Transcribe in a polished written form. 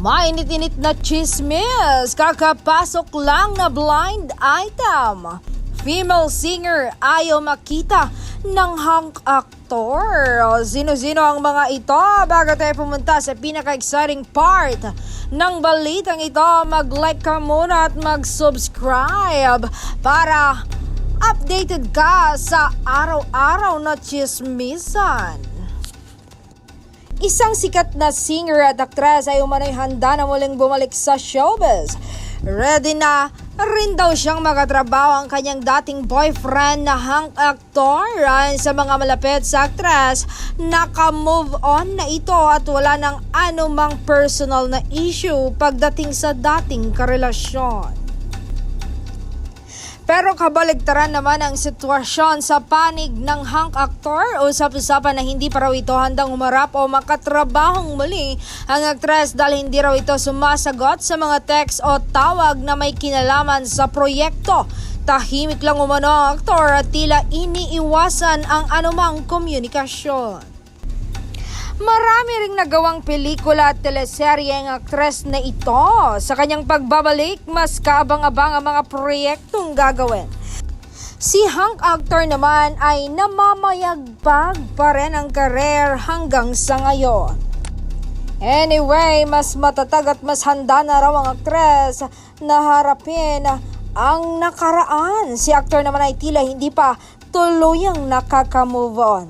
Mainit-init na chismis, kakapasok lang na blind item. Female singer ayaw makita ng hunk actor. Sino-sino ang mga ito? Bago tayo pumunta sa pinaka-exciting part ng balitang ito, mag-like ka muna at mag-subscribe para updated ka sa araw-araw na chismisan. Isang sikat na singer at aktres ay umano'y handa na muling bumalik sa showbiz. Ready na rin daw siyang makatrabaho ang kanyang dating boyfriend na hunk actor. Ayon sa mga malapit sa aktres, naka-move on na ito at wala nang anumang personal na issue pagdating sa dating karelasyon. Pero kabaligtaran naman ang sitwasyon sa panig ng hunk actor. Usap-usapan na hindi pa raw ito handang umarap o makatrabahong muli ang aktres dahil hindi raw ito sumasagot sa mga text o tawag na may kinalaman sa proyekto. Tahimik lang umano ang aktor at tila iniiwasan ang anumang komunikasyon. Marami ring nagawang pelikula at teleserye ang aktres na ito. Sa kanyang pagbabalik, mas kaabang-abang ang mga proyektong gagawin. Si hunk actor naman ay namamayagpag pa rin ang career hanggang sa ngayon. Anyway, mas matatag at mas handa na raw ang aktres na harapin ang nakaraan. Si actor naman ay tila hindi pa tuluyang nakaka-move on.